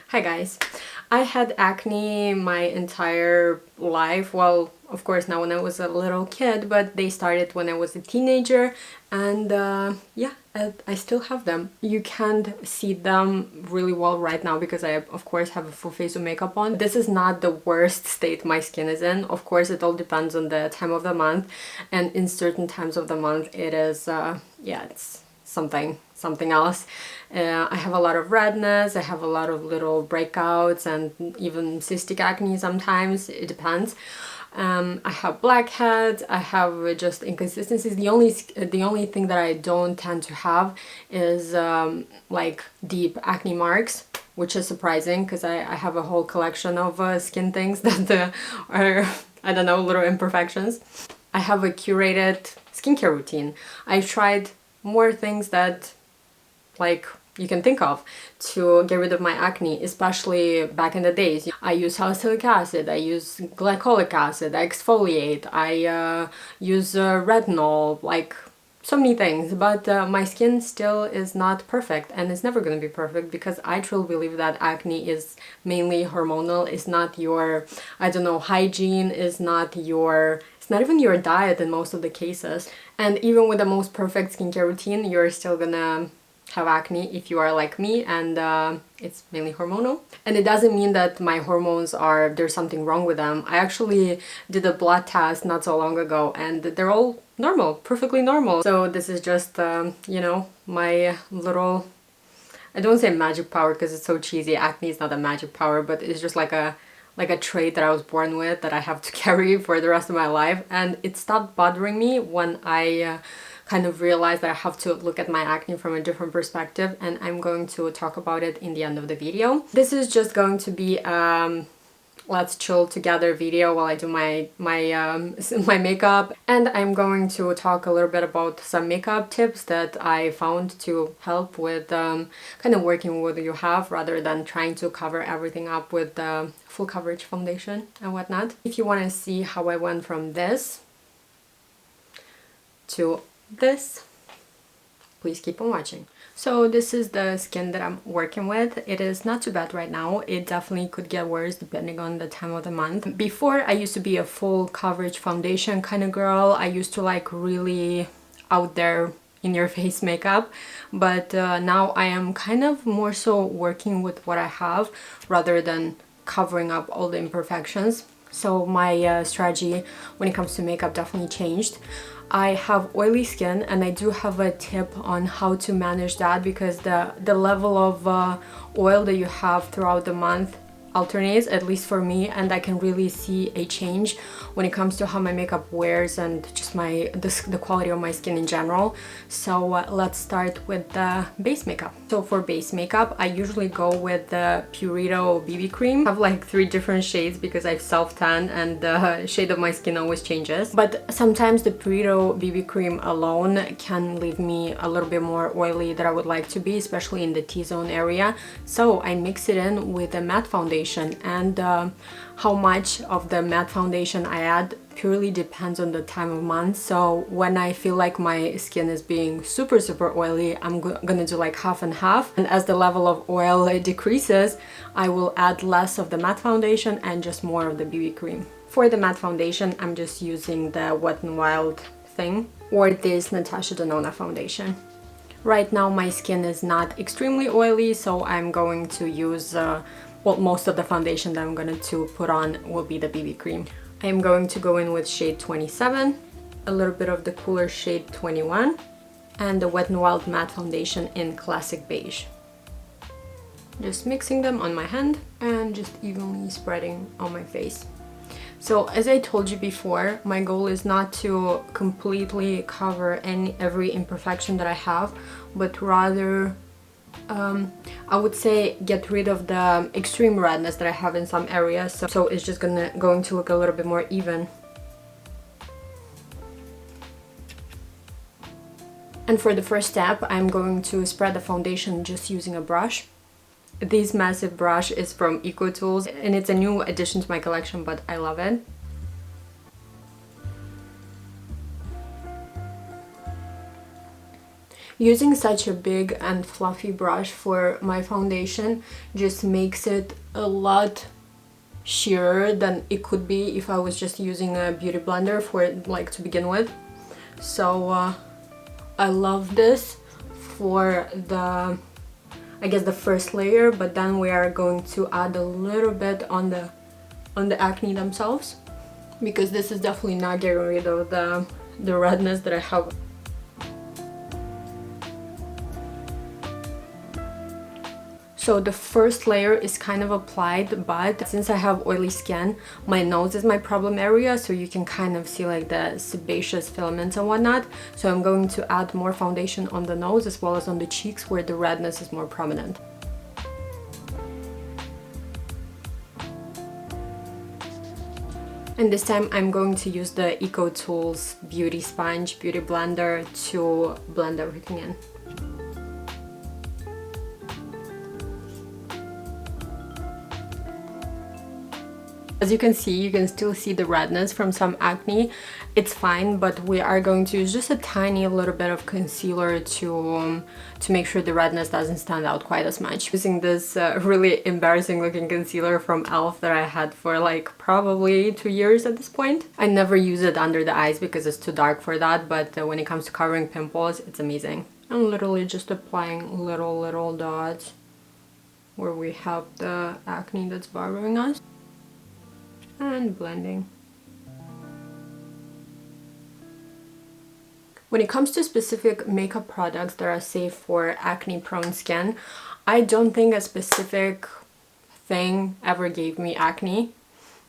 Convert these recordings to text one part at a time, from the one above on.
Hi guys. I had acne my entire life. Well, of course, not when I was a little kid, but they started when I was a teenager, and yeah, I still have them. You can't see them really well right now because I, of course, have a full face of makeup on. This is not the worst state my skin is in. Of course, it all depends on the time of the month, and in certain times of the month, it is, yeah, it's something else. I have a lot of redness, I have a lot of little breakouts and even cystic acne sometimes, it depends. I have blackheads, I have just inconsistencies. The only thing that I don't tend to have is like deep acne marks, which is surprising because I have a whole collection of skin things that are, I don't know, little imperfections. I have a curated skincare routine. I've tried more things that like you can think of to get rid of my acne, especially back in the days. I use salicylic acid, I use glycolic acid, I exfoliate, I use retinol, like so many things, but my skin still is not perfect, and it's never going to be perfect because I truly believe that acne is mainly hormonal. It's not your, I don't know, hygiene, is not your, it's not even your diet in most of the cases. And even with the most perfect skincare routine, you're still gonna have acne if you are like me, and it's mainly hormonal. And it doesn't mean that my hormones are, there's something wrong with them. I actually did a blood test not so long ago and they're all normal, perfectly normal. So this is just, you know, my little, I don't say magic power because it's so cheesy. Acne is not a magic power, but it's just like a trait that I was born with that I have to carry for the rest of my life. And it stopped bothering me when I kind of realized that I have to look at my acne from a different perspective, and I'm going to talk about it in the end of the video. This is just going to be let's chill together video while I do my my makeup, and I'm going to talk a little bit about some makeup tips that I found to help with kind of working with what you have rather than trying to cover everything up with full coverage foundation and whatnot. If you want to see how I went from this to this, please keep on watching. So this is the skin that I'm working with. It is not too bad right now. It definitely could get worse depending on the time of the month. Before, I used to be a full coverage foundation kind of girl. I used to like really out there in your face makeup, but now I am kind of more so working with what I have rather than covering up all the imperfections. So my strategy when it comes to makeup definitely changed. I have oily skin, and I do have a tip on how to manage that because the level of oil that you have throughout the month alternates, at least for me, and I can really see a change when it comes to how my makeup wears and just the quality of my skin in general. So let's start with the base makeup. So for base makeup, I usually go with the Purito BB cream. I have like 3 different shades because I self-tan and the shade of my skin always changes. But sometimes the Purito BB cream alone can leave me a little bit more oily than I would like to be, especially in the T-zone area. So I mix it in with a matte foundation, and how much of the matte foundation I add purely depends on the time of month. So when I feel like my skin is being super oily, I'm gonna do like half and half, and as the level of oil decreases, I will add less of the matte foundation and just more of the BB cream. For the matte foundation, I'm just using the Wet n Wild thing or this Natasha Denona foundation. Right now my skin is not extremely oily, so I'm going to use well, most of the foundation that I'm going to put on will be the BB cream. I am going to go in with shade 27, a little bit of the cooler shade 21, and the Wet n Wild matte foundation in classic beige. Just mixing them on my hand and just evenly spreading on my face. So as I told you before, my goal is not to completely cover every imperfection that I have, but rather I would say get rid of the extreme redness that I have in some areas, so it's just going to look a little bit more even. And for the first step, I'm going to spread the foundation just using a brush. This massive brush is from EcoTools, and it's a new addition to my collection, but I love it. Using such a big and fluffy brush for my foundation just makes it a lot sheerer than it could be if I was just using a beauty blender for it, like, to begin with. So I love this for the, I guess, the first layer, but then we are going to add a little bit on the acne themselves, because this is definitely not getting rid of the redness that I have. So the first layer is kind of applied, but since I have oily skin, my nose is my problem area, so you can kind of see like the sebaceous filaments and whatnot. So I'm going to add more foundation on the nose as well as on the cheeks where the redness is more prominent. And this time I'm going to use the EcoTools Beauty Sponge Beauty Blender to blend everything in. As you can see, you can still see the redness from some acne. It's fine, but we are going to use just a tiny little bit of concealer to make sure the redness doesn't stand out quite as much. Using this really embarrassing looking concealer from e.l.f. that I had for like probably 2 years at this point. I never use it under the eyes because it's too dark for that, but when it comes to covering pimples, it's amazing. I'm literally just applying little dots where we have the acne that's bothering us. And blending. When it comes to specific makeup products that are safe for acne prone skin, I don't think a specific thing ever gave me acne.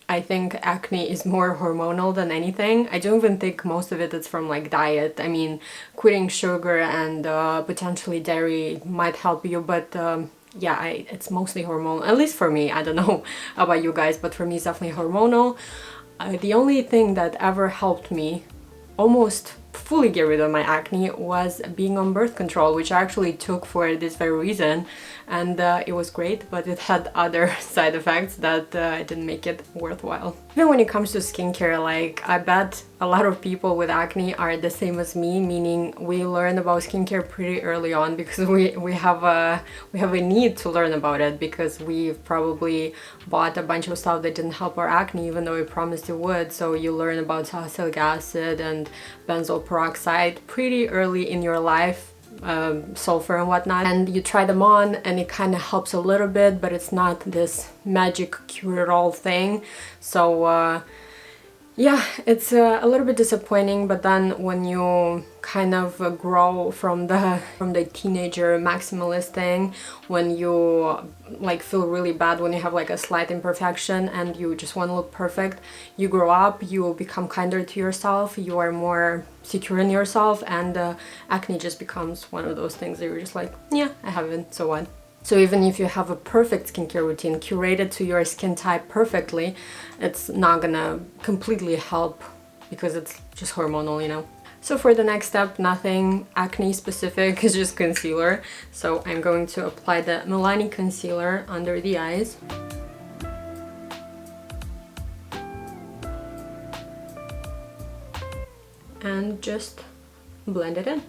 I think acne is more hormonal than anything. I don't even think most of it is from like diet. I mean, quitting sugar and potentially dairy might help you, but yeah, it's mostly hormonal, at least for me. I don't know about you guys, but for me it's definitely hormonal. The only thing that ever helped me almost fully get rid of my acne was being on birth control, which I actually took for this very reason, and it was great, but it had other side effects that didn't make it worthwhile. Even when it comes to skincare, like, I bet a lot of people with acne are the same as me, meaning we learn about skincare pretty early on because we have a need to learn about it, because we've probably bought a bunch of stuff that didn't help our acne even though we promised it would. So you learn about salicylic acid and benzoyl peroxide pretty early in your life, sulfur and whatnot, and you try them on and it kind of helps a little bit, but it's not this magic cure-it-all thing. So yeah, it's a little bit disappointing, but then when you kind of grow from the teenager maximalist thing, when you like feel really bad when you have like a slight imperfection and you just want to look perfect, you grow up, you become kinder to yourself, you are more secure in yourself, and acne just becomes one of those things that you're just like, yeah, I have it, so what? So even if you have a perfect skincare routine curated to your skin type perfectly, it's not gonna completely help because it's just hormonal, you know. So for the next step, nothing acne specific, it's just concealer. So I'm going to apply the Milani concealer under the eyes. And just blend it in.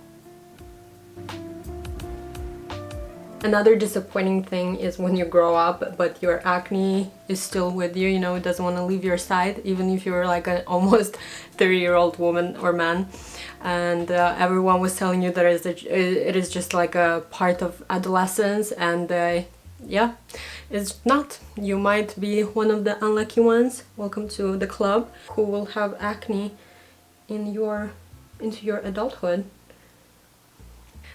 Another disappointing thing is when you grow up but your acne is still with you, you know, it doesn't want to leave your side, even if you're like an almost 30-year-old woman or man, and everyone was telling you that it is just like a part of adolescence, and yeah, it's not. You might be one of the unlucky ones, welcome to the club, who will have acne into your adulthood.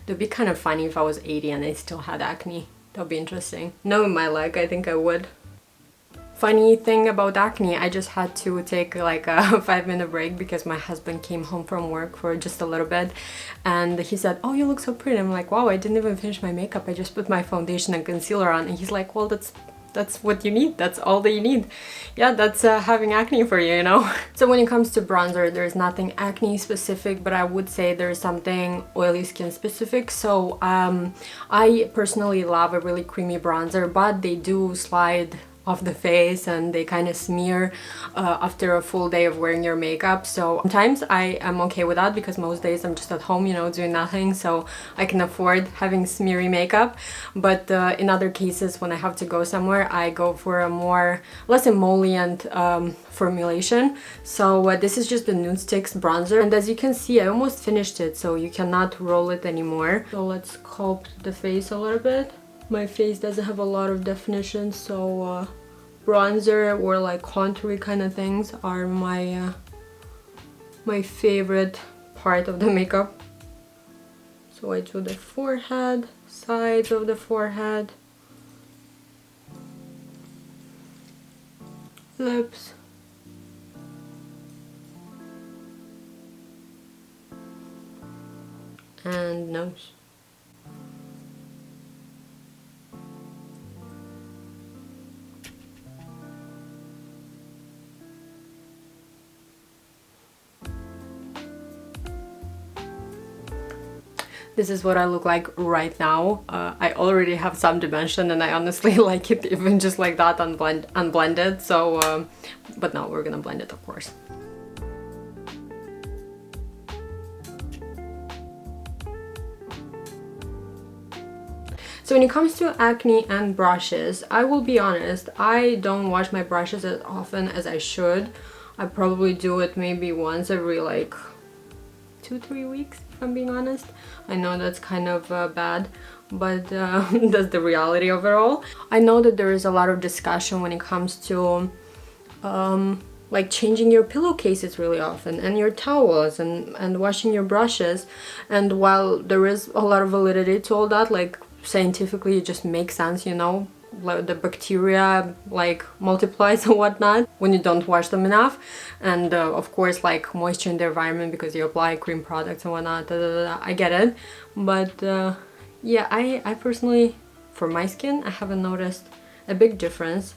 It would be kind of funny if I was 80 and I still had acne. That would be interesting. Knowing my luck, I think I would. Funny thing about acne, I just had to take like a 5-minute break because my husband came home from work for just a little bit, and he said, "Oh, you look so pretty." I'm like, "Wow, I didn't even finish my makeup. I just put my foundation and concealer on." And he's like, "Well, that's what you need. That's all that you need." Yeah, that's having acne for you, you know? So when it comes to bronzer, there's nothing acne specific, but I would say there's something oily skin specific. So I personally love a really creamy bronzer, but they do slide off the face and they kind of smear after a full day of wearing your makeup. So sometimes I am okay with that because most days I'm just at home, you know, doing nothing, so I can afford having smeary makeup. But in other cases, when I have to go somewhere, I go for a more less emollient formulation. So this is just the Nude Sticks bronzer, and as you can see, I almost finished it, so you cannot roll it anymore. So let's sculpt the face a little bit. My face doesn't have a lot of definition, so bronzer or like contoury kind of things are my my favorite part of the makeup. So I do the forehead, sides of the forehead, lips, and nose. This is what I look like right now. I already have some dimension and I honestly like it even just like that unblended. So, but now we're gonna blend it, of course. So when it comes to acne and brushes, I will be honest, I don't wash my brushes as often as I should. I probably do it maybe once every like 2-3 weeks, if I'm being honest. I know that's kind of bad, but that's the reality of it all. I know that there is a lot of discussion when it comes to like changing your pillowcases really often and your towels and washing your brushes. And while there is a lot of validity to all that, like scientifically it just makes sense, you know, the bacteria like multiplies and whatnot when you don't wash them enough, and of course like moisture in the environment because you apply cream products and whatnot, I get it, but yeah, I personally, for my skin, I haven't noticed a big difference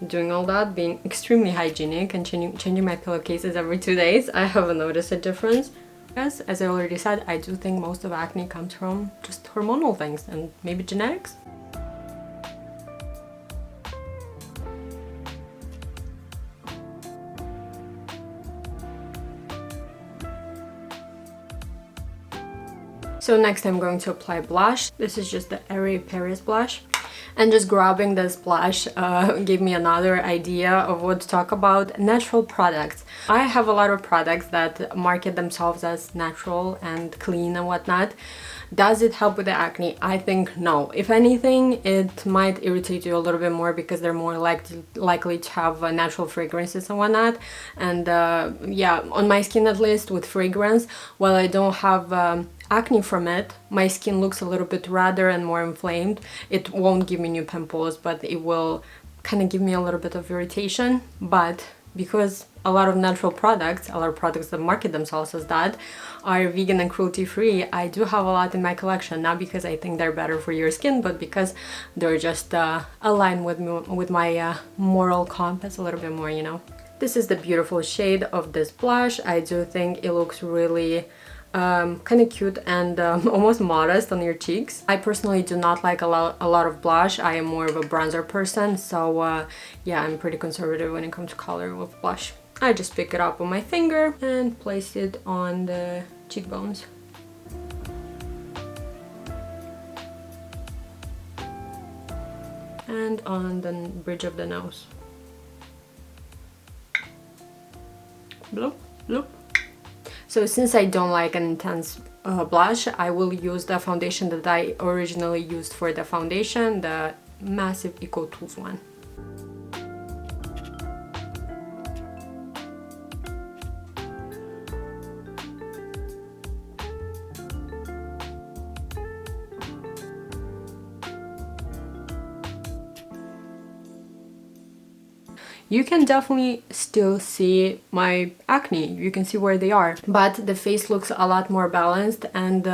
doing all that, being extremely hygienic and changing my pillowcases every 2 days. I haven't noticed a difference. As I already said, I do think most of acne comes from just hormonal things and maybe genetics. So next I'm going to apply blush. This is just the Airy Paris blush. And just grabbing this blush gave me another idea of what to talk about: natural products. I have a lot of products that market themselves as natural and clean and whatnot. Does it help with the acne? I think no. If anything, it might irritate you a little bit more because they're more likely to have natural fragrances and whatnot. And yeah, on my skin at least, with fragrance, while I don't have acne from it, my skin looks a little bit redder and more inflamed. It won't give me new pimples, but it will kind of give me a little bit of irritation. But because a lot of natural products, a lot of products that market themselves as that, are vegan and cruelty-free, I do have a lot in my collection, not because I think they're better for your skin, but because they're just aligned with my moral compass a little bit more, you know. This is the beautiful shade of this blush. I do think it looks really kind of cute and almost modest on your cheeks. I personally do not like a lot of blush. I am more of a bronzer person, so yeah, I'm pretty conservative when it comes to color with blush. I just pick it up on my finger and place it on the cheekbones. And on the bridge of the nose. Bloop, bloop. So since I don't like an intense blush, I will use the foundation that I originally used for the foundation, the Massive Eco Tools one. You can definitely still see my acne, you can see where they are, but the face looks a lot more balanced and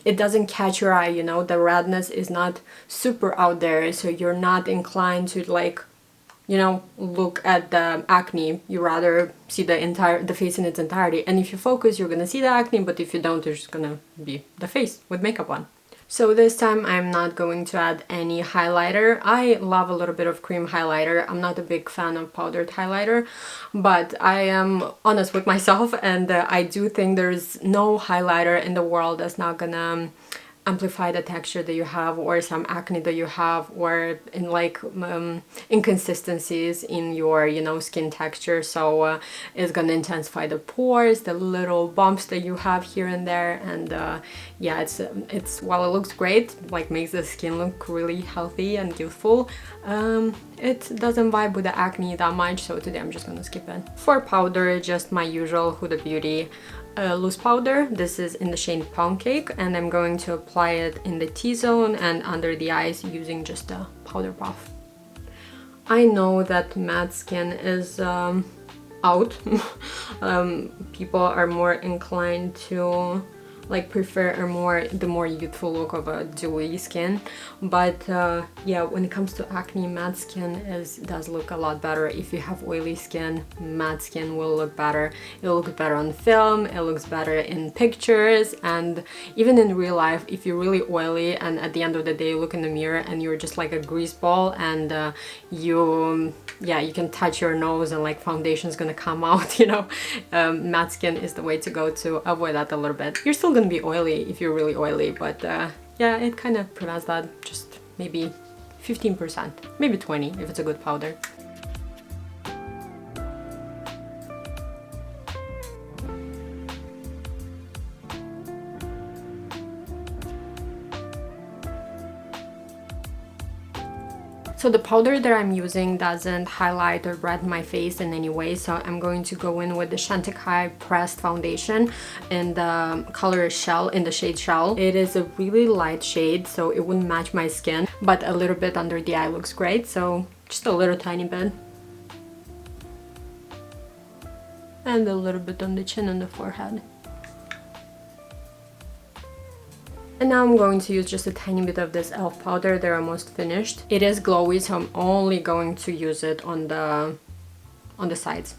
it doesn't catch your eye, you know, the redness is not super out there, so you're not inclined to like, you know, look at the acne. You rather see the face in its entirety, and if you focus you're gonna see the acne, but if you don't, there's just gonna be the face with makeup on. So this time I'm not going to add any highlighter. I love a little bit of cream highlighter. I'm not a big fan of powdered highlighter, but I am honest with myself, and I do think there's no highlighter in the world that's not gonna amplify the texture that you have, or some acne that you have, or in like inconsistencies in your, you know, skin texture. So it's gonna intensify the pores, the little bumps that you have here and there, and yeah, it's while it looks great, like makes the skin look really healthy and youthful, it doesn't vibe with the acne that much, so today I'm just gonna skip it. For powder, just my usual Huda Beauty loose powder. This is in the shade Pound Cake, and I'm going to apply it in the T-zone and under the eyes using just a powder puff. I know that matte skin is out. People are more inclined to like prefer the more youthful look of a dewy skin, but yeah, when it comes to acne, matte skin does look a lot better. If you have oily skin, matte skin will look better. It'll look better on film, it looks better in pictures, and even in real life. If you're really oily and at the end of the day you look in the mirror and you're just like a grease ball, and you can touch your nose and like foundation's gonna come out, you know, matte skin is the way to go to avoid that a little bit. You're still gonna be oily if you're really oily, but yeah, it kind of prevents that, just maybe 15%, maybe 20 if it's a good powder. So the powder that I'm using doesn't highlight or red my face in any way, so I'm going to go in with the Chantecaille Pressed Foundation in the color Shell, in the shade Shell. It is a really light shade, so it wouldn't match my skin, but a little bit under the eye looks great, so just a little tiny bit. And a little bit on the chin and the forehead. And now I'm going to use just a tiny bit of this e.l.f. powder. They're almost finished. It is glowy, so I'm only going to use it on the sides.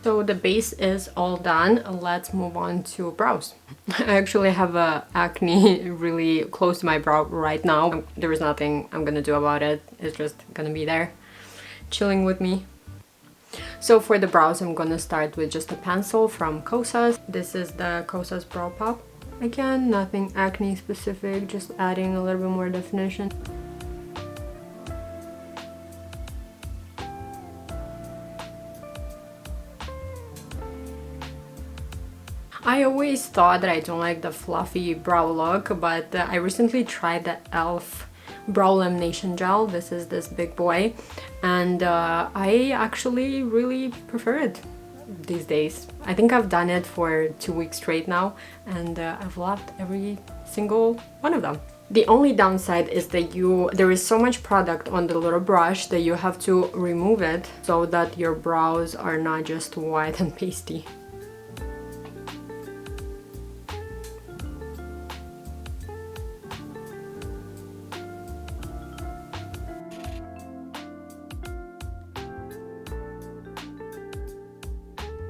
So the base is all done. Let's move on to brows. I actually have acne really close to my brow right now. There is nothing I'm gonna do about it. It's just gonna be there, chilling with me. So for the brows, I'm gonna start with just a pencil from Kosas. This is the Kosas Brow Pop. Again, nothing acne specific, just adding a little bit more definition. I always thought that I don't like the fluffy brow look, but I recently tried the e.l.f. brow lamination gel. This is this big boy, and I actually really prefer it these days. I think I've done it for 2 weeks straight now, and I've loved every single one of them. The only downside is that there is so much product on the little brush that you have to remove it so that your brows are not just white and pasty.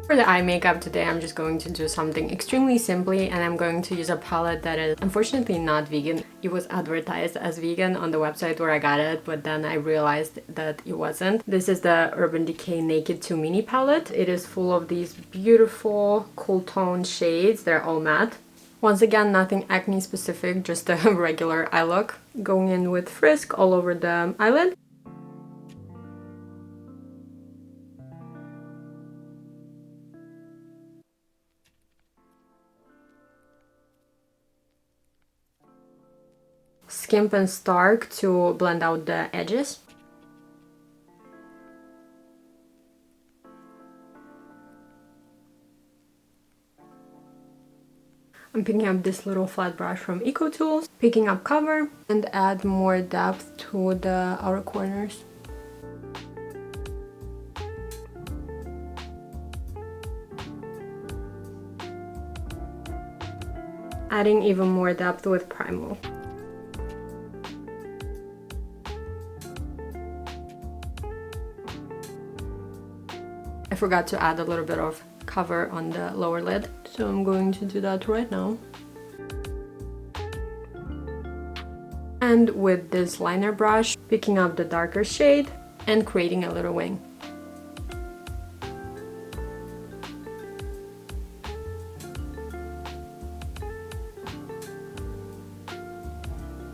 For the eye makeup today, I'm just going to do something extremely simply, and I'm going to use a palette that is unfortunately not vegan. It was advertised as vegan on the website where I got it, but then I realized that it wasn't. This is the Urban Decay Naked 2 Mini palette. It is full of these beautiful cool tone shades. They're all matte. Once again, nothing acne specific, just a regular eye look. Going in with Frisk all over the eyelid. Skimp and Stark to blend out the edges. I'm picking up this little flat brush from EcoTools, picking up cover, and add more depth to the outer corners. Adding even more depth with Primal. I forgot to add a little bit of cover on the lower lid. So I'm going to do that right now. And with this liner brush, picking up the darker shade and creating a little wing.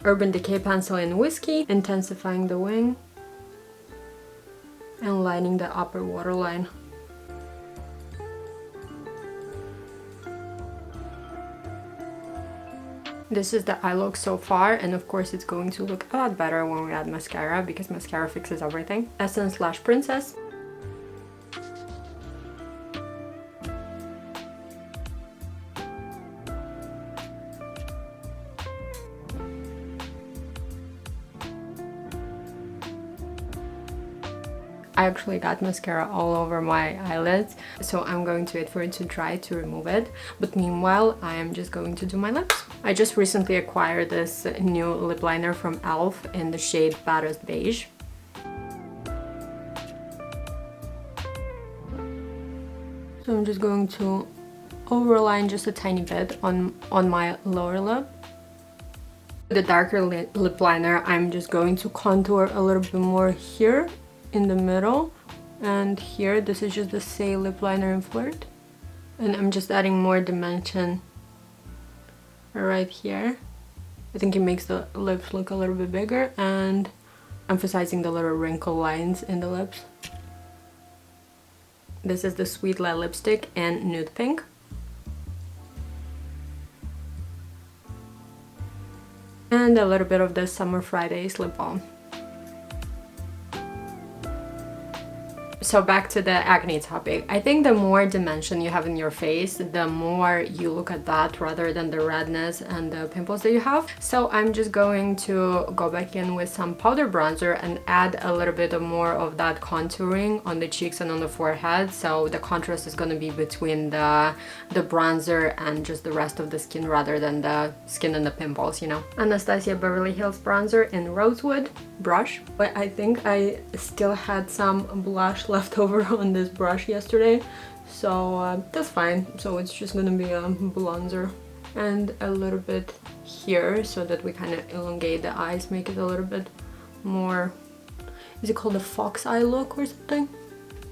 Urban Decay pencil in Whiskey, intensifying the wing and lining the upper waterline. This is the eye look so far, and of course it's going to look a lot better when we add mascara, because mascara fixes everything. Essence Lash Princess. I actually got mascara all over my eyelids, so I'm going to wait for it to dry to remove it. But meanwhile, I am just going to do my lips. I just recently acquired this new lip liner from e.l.f. in the shade Baddest Beige. So I'm just going to overline just a tiny bit on my lower lip. With the darker lip liner, I'm just going to contour a little bit more here in the middle and here. This is just the Say lip liner in Flirt, and I'm just adding more dimension right here. I think it makes the lips look a little bit bigger and emphasizing the little wrinkle lines in the lips. This is the Sweet Light lipstick in Nude Pink. And a little bit of the Summer Fridays lip balm. So back to the acne topic. I think the more dimension you have in your face, the more you look at that rather than the redness and the pimples that you have. So I'm just going to go back in with some powder bronzer and add a little bit more of that contouring on the cheeks and on the forehead. So the contrast is going to be between the bronzer and just the rest of the skin rather than the skin and the pimples, you know. Anastasia Beverly Hills bronzer in Rosewood brush. But I think I still had some blush left over on this brush yesterday, so that's fine. So it's just gonna be a bronzer and a little bit here so that we kind of elongate the eyes, make it a little bit more, is it called a fox eye look or something?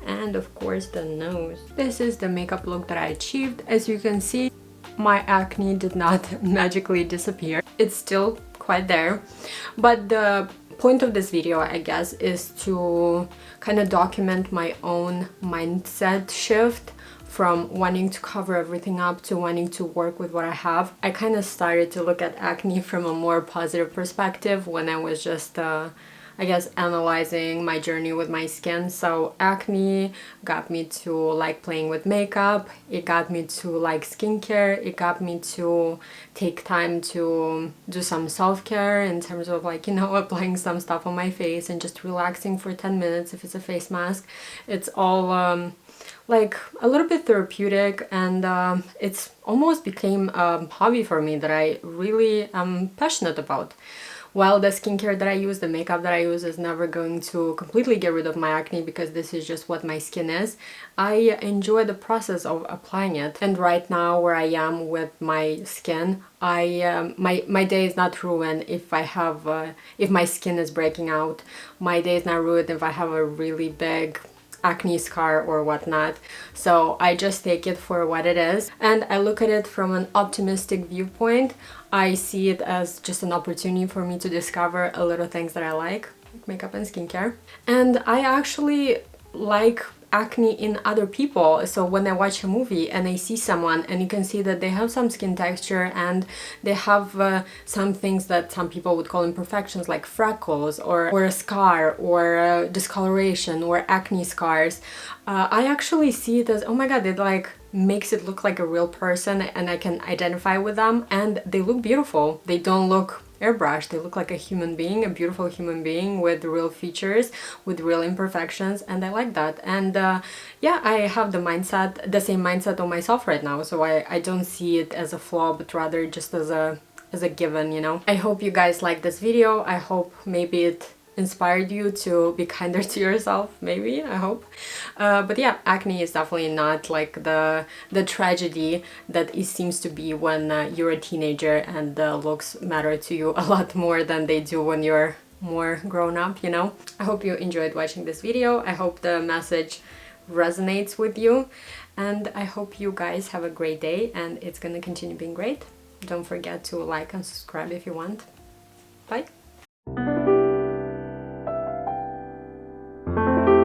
And of course the nose. This is the makeup look that I achieved. As you can see, my acne did not magically disappear. It's still quite there, but the point of this video, I guess, is to kind of document my own mindset shift from wanting to cover everything up to wanting to work with what I have. I kind of started to look at acne from a more positive perspective when I was just I guess analyzing my journey with my skin. So acne got me to like playing with makeup, it got me to like skincare, it got me to take time to do some self-care in terms of like, you know, applying some stuff on my face and just relaxing for 10 minutes if it's a face mask. It's all like a little bit therapeutic, and it's almost became a hobby for me that I really am passionate about. While the skincare that I use, the makeup that I use is never going to completely get rid of my acne because this is just what my skin is, I enjoy the process of applying it. And right now where I am with my skin, my day is not ruined if I have if my skin is breaking out. My day is not ruined if I have a really big acne scar or whatnot. So I just take it for what it is, and I look at it from an optimistic viewpoint. I see it as just an opportunity for me to discover a little things that I like makeup and skincare. And I actually like acne in other people. So when I watch a movie and I see someone and you can see that they have some skin texture and they have some things that some people would call imperfections, like freckles or a scar or discoloration or acne scars, I actually see it as, oh my god, it like makes it look like a real person and I can identify with them, and they look beautiful. They don't look airbrushed, they look like a human being, a beautiful human being with real features, with real imperfections, and I like that. And yeah, I have the same mindset on myself right now, so I don't see it as a flaw, but rather just as a given, you know. I hope you guys like this video. I hope maybe it inspired you to be kinder to yourself, maybe, I hope. But yeah, acne is definitely not like the tragedy that it seems to be when you're a teenager, and the looks matter to you a lot more than they do when you're more grown up, you know? I hope you enjoyed watching this video. I hope the message resonates with you, and I hope you guys have a great day, and it's gonna continue being great. Don't forget to like and subscribe if you want. Bye!